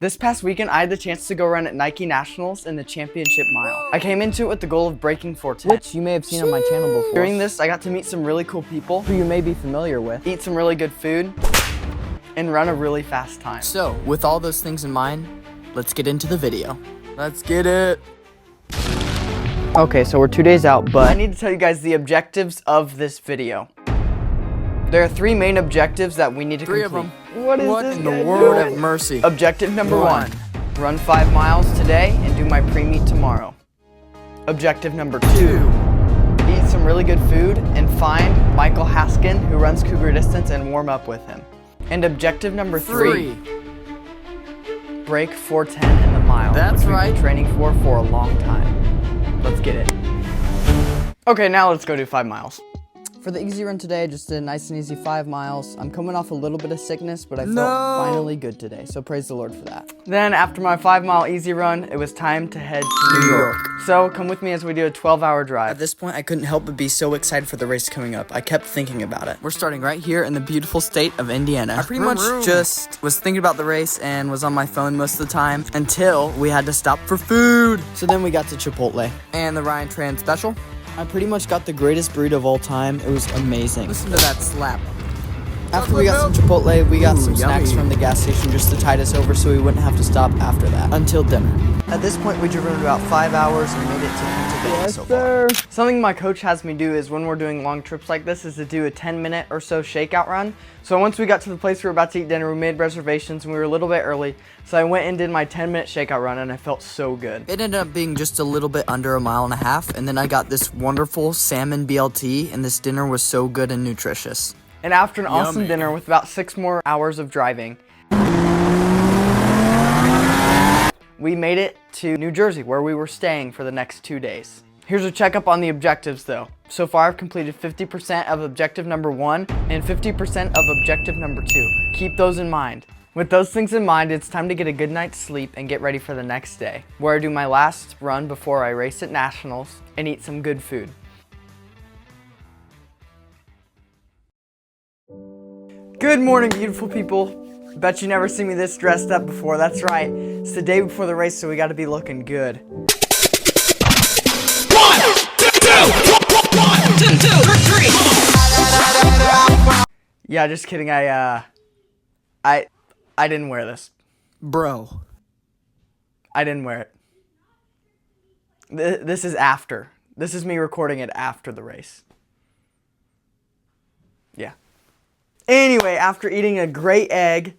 This past weekend, I had the chance to go run at Nike Nationals in the championship mile. I came into it with the goal of breaking 4:10, which you may have seen on my channel before. During this, I got to meet some really cool people who you may be familiar with, eat some really good food, and run a really fast time. So, with all those things in mind, let's get into the video. Let's get it. Okay, so we're 2 days out, but I need to tell you guys the objectives of this video. There are 3 main objectives that we need to complete. 3 of them. What in the world of mercy? Objective number 1, run 5 miles today and do my pre-meet tomorrow. Objective number 2, eat some really good food and find Michael Haskin, who runs Cougar Distance, and warm up with him. And objective number 3, break 4:10 in the mile. That's which right. We've been training for a long time. Let's get it. Okay, now let's go do 5 miles. For the easy run today, I just did a nice and easy 5 miles. I'm coming off a little bit of sickness, but I felt finally good today, so praise the Lord for that. Then after my 5-mile easy run, it was time to head to New York. So come with me as we do a 12-hour drive. At this point, I couldn't help but be so excited for the race coming up. I kept thinking about it. We're starting right here in the beautiful state of Indiana. I pretty much just was thinking about the race and was on my phone most of the time until we had to stop for food. So then we got to Chipotle and the Ryan Tran special. I pretty much got the greatest burrito of all time. It was amazing. Listen to that slap. After we got some Chipotle, we got some snacks from the gas station just to tide us over so we wouldn't have to stop after that. Until dinner. At this point, we've driven about 5 hours and made it to Pennsylvania so far. Something my coach has me do is when we're doing long trips like this is to do a 10-minute or so shakeout run. So once we got to the place we were about to eat dinner, we made reservations and we were a little bit early. So I went and did my 10-minute shakeout run and I felt so good. It ended up being just a little bit under 1.5 miles, and then I got this wonderful salmon BLT, and this dinner was so good and nutritious. And after an awesome dinner with about 6 more hours of driving, we made it to New Jersey, where we were staying for the next 2 days. Here's a checkup on the objectives though. So far I've completed 50% of objective number 1 and 50% of objective number 2. Keep those in mind. With those things in mind, it's time to get a good night's sleep and get ready for the next day, where I do my last run before I race at Nationals and eat some good food. Good morning, beautiful people. Bet you never seen me this dressed up before. That's right. It's the day before the race, so we gotta be looking good. 1, 2, 3. Yeah, just kidding. I didn't wear this. Bro. I didn't wear it. This is after. This is me recording it after the race. Yeah. Anyway, after eating a great egg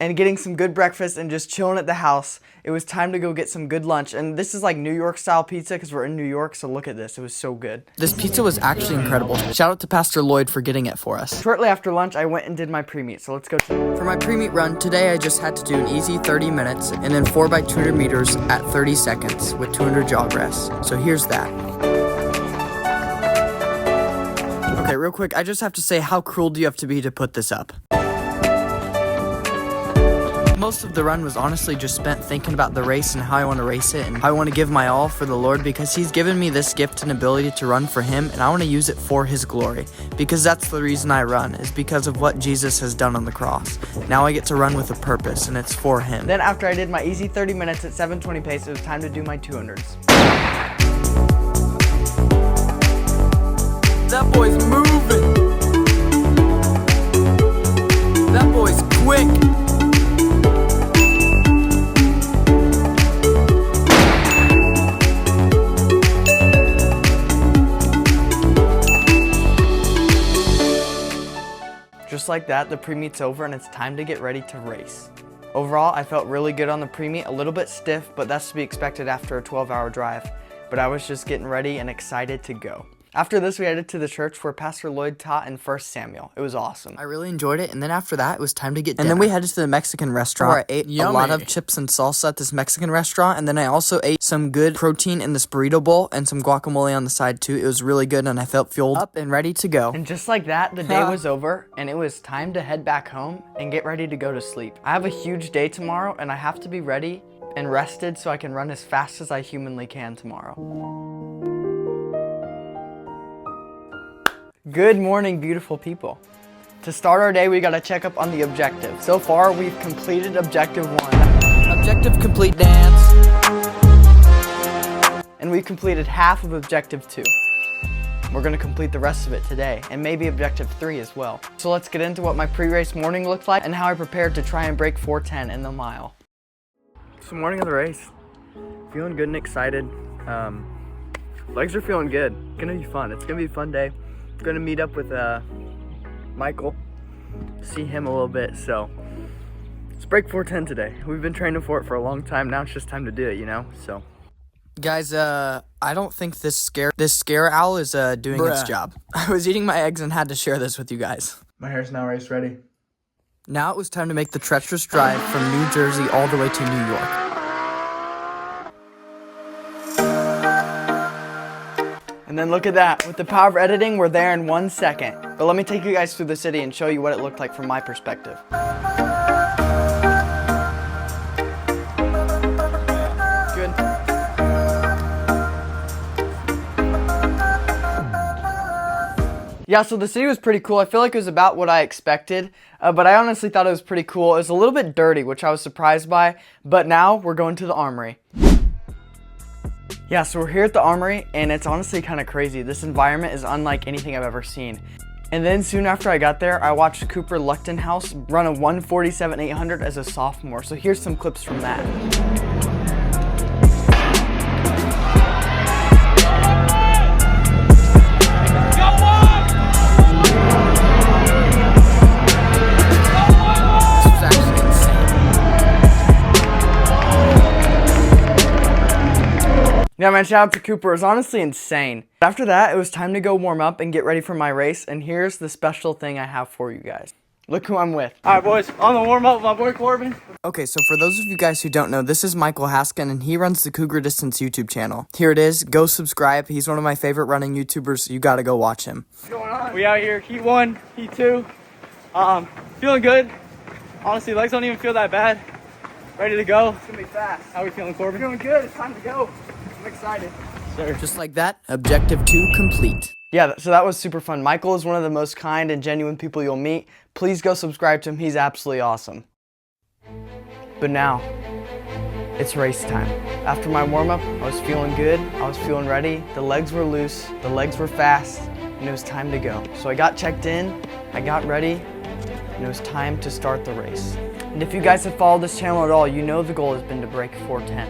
and getting some good breakfast and just chilling at the house, it was time to go get some good lunch. And this is like New York style pizza because we're in New York, so look at this. It was so good. This pizza was actually incredible. Shout out to Pastor Lloyd for getting it for us. Shortly after lunch, I went and did my pre-meet, so let's go. For my pre-meet run, today I just had to do an easy 30 minutes and then 4 by 200 meters at 30 seconds with 200 jog rests. So here's that. Okay, real quick, I just have to say, how cruel do you have to be to put this up? Most of the run was honestly just spent thinking about the race and how I want to race it and how I want to give my all for the Lord, because He's given me this gift and ability to run for Him, and I want to use it for His glory, because that's the reason I run, is because of what Jesus has done on the cross. Now I get to run with a purpose, and it's for Him. Then after I did my easy 30 minutes at 7:20 pace, it was time to do my 200s. That boy's moving. That boy's quick. Just like that, the pre-meet's over and it's time to get ready to race. Overall, I felt really good on the pre-meet, a little bit stiff, but that's to be expected after a 12-hour drive. But I was just getting ready and excited to go. After this, we headed to the church where Pastor Lloyd taught in 1 Samuel. It was awesome. I really enjoyed it, and then after that, it was time to get dinner. And then we headed to the Mexican restaurant, where I ate a lot of chips and salsa at this Mexican restaurant, and then I also ate some good protein in this burrito bowl and some guacamole on the side too. It was really good, and I felt fueled up and ready to go. And just like that, the day was over, and it was time to head back home and get ready to go to sleep. I have a huge day tomorrow, and I have to be ready and rested so I can run as fast as I humanly can tomorrow. Good morning, beautiful people. To start our day, we gotta check up on the objective. So far, we've completed objective 1. Objective complete, dance. And we completed half of objective 2. We're gonna complete the rest of it today, and maybe objective 3 as well. So let's get into what my pre-race morning looked like and how I prepared to try and break 4:10 in the mile. So morning of the race, feeling good and excited. Legs are feeling good. It's gonna be fun. It's gonna be a fun day. I'm gonna meet up with Michael, see him a little bit. So let's break 4:10 today. We've been training for it for a long time. Now it's just time to do it, you know? So. Guys, I don't think this scare owl is doing its job. I was eating my eggs and had to share this with you guys. My hair's now race ready. Now it was time to make the treacherous drive from New Jersey all the way to New York. And then look at that. With the power of editing, we're there in 1 second. But let me take you guys through the city and show you what it looked like from my perspective. Good. Yeah, so the city was pretty cool. I feel like it was about what I expected, but I honestly thought it was pretty cool. It was a little bit dirty, which I was surprised by, but now we're going to the Armory. Yeah, so we're here at the Armory, and it's honestly kind of crazy. This environment is unlike anything I've ever seen. And then soon after I got there, I watched Cooper Luchtenhaus run a 1:47.800 as a sophomore. So here's some clips from that. Yeah, man, shout out to Cooper. It was honestly insane. After that, it was time to go warm up and get ready for my race, and here's the special thing I have for you guys. Look who I'm with. All right, boys, on the warm up with my boy Corbin. Okay, so for those of you guys who don't know, this is Michael Haskin, and he runs the Cougar Distance YouTube channel. Here it is. Go subscribe. He's one of my favorite running YouTubers. You gotta go watch him. What's going on? We out here, heat 1, heat 2. Feeling good. Honestly, legs don't even feel that bad. Ready to go. It's gonna be fast. How are we feeling, Corbin? Feeling good. It's time to go. I'm excited. Sir. Just like that, objective 2 complete. Yeah, so that was super fun. Michael is one of the most kind and genuine people you'll meet. Please go subscribe to him. He's absolutely awesome. But now, it's race time. After my warm-up, I was feeling good. I was feeling ready. The legs were loose. The legs were fast. And it was time to go. So I got checked in. I got ready. And it was time to start the race. And if you guys have followed this channel at all, you know the goal has been to break 4:10.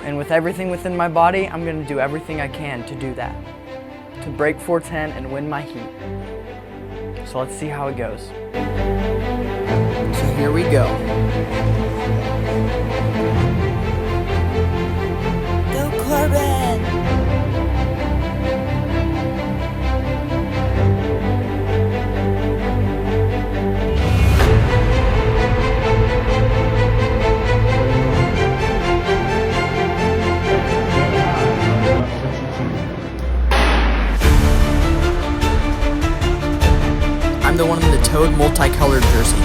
And with everything within my body, I'm gonna do everything I can to do that. To break 4:10 and win my heat. So let's see how it goes. So here we go. Go Corbin! I'm the one in the toad multicolored jersey.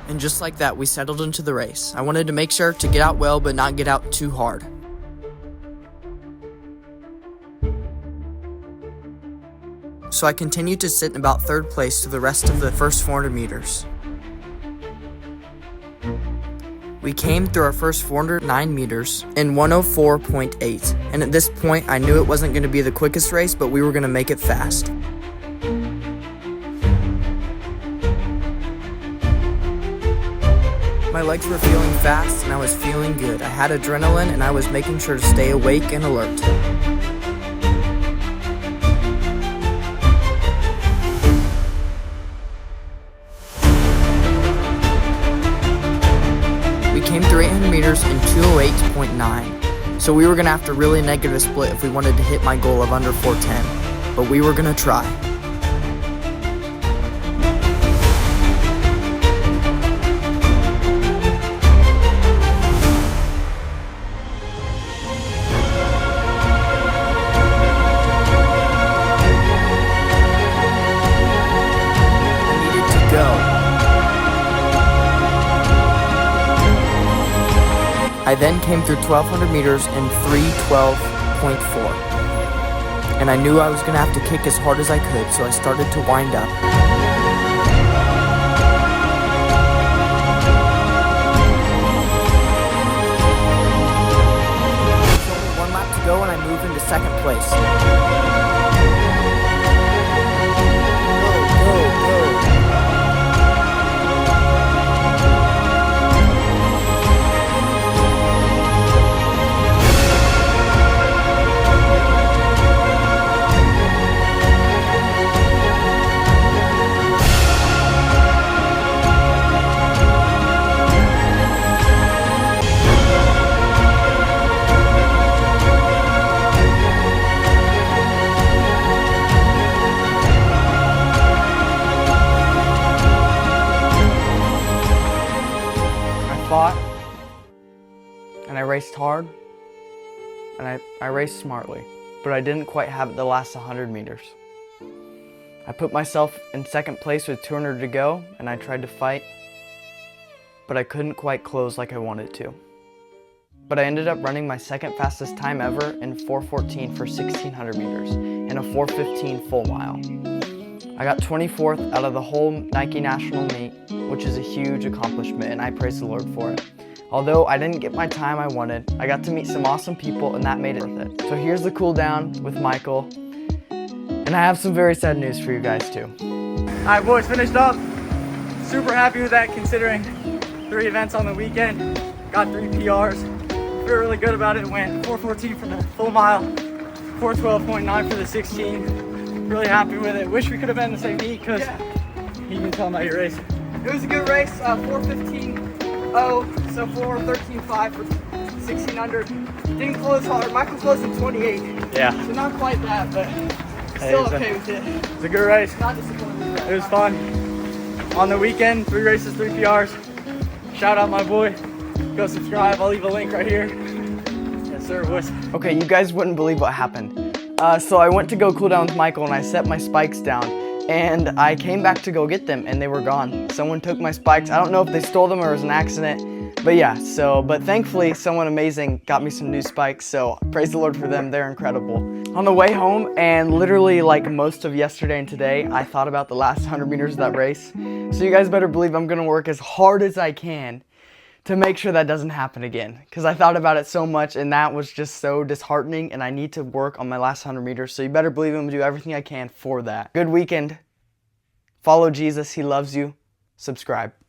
And just like that, we settled into the race. I wanted to make sure to get out well, but not get out too hard. So I continued to sit in about 3rd place to the rest of the first 400 meters. We came through our first 409 meters in 104.8, and at this point I knew it wasn't going to be the quickest race, but we were going to make it fast. My legs were feeling fast and I was feeling good. I had adrenaline and I was making sure to stay awake and alert. Came through 800 meters in 208.9, so we were going to have to really negative a split if we wanted to hit my goal of under 4:10, but we were going to try. I needed to go. I then came through 1,200 meters in 3:12.4. and I knew I was gonna have to kick as hard as I could, so I started to wind up. There's only one lap to go and I move into second place. Fought, and I raced hard, and I raced smartly, but I didn't quite have it the last 100 meters. I put myself in second place with 200 to go, and I tried to fight, but I couldn't quite close like I wanted to. But I ended up running my second fastest time ever in 4:14 for 1,600 meters and a 4:15 full mile. I got 24th out of the whole Nike National meet, which is a huge accomplishment, and I praise the Lord for it. Although I didn't get my time I wanted, I got to meet some awesome people, and that made it worth it. So here's the cool down with Michael, and I have some very sad news for you guys too. All right, boys, finished up. Super happy with that considering 3 events on the weekend. Got 3 PRs. Feel really good about it. Went 4:14 for the full mile, 4:12.9 for the 16. Really happy with it. Wish we could have been in the same heat because you can tell about your race. It was a good race, 4:15.0, so 4:13.5 for 1,600. Didn't close hard. Michael closed in 28. Yeah. So not quite that, but still okay with it. It's a good race. Not disappointed. It was fun. On the weekend, 3 races, 3 PRs. Shout out my boy. Go subscribe. I'll leave a link right here. Yes, sir, boys. Okay, you guys wouldn't believe what happened. So I went to go cool down with Michael, and I set my spikes down, and I came back to go get them, and they were gone. Someone took my spikes. I don't know if they stole them or it was an accident, but yeah, but thankfully someone amazing got me some new spikes, so praise the Lord for them. They're incredible. On the way home, and literally like most of yesterday and today, I thought about the last 100 meters of that race. So you guys better believe I'm gonna work as hard as I can to make sure that doesn't happen again, because I thought about it so much, and that was just so disheartening, and I need to work on my last 100 meters, so you better believe I'm gonna do everything I can for that. Good weekend. Follow Jesus. He loves you. Subscribe.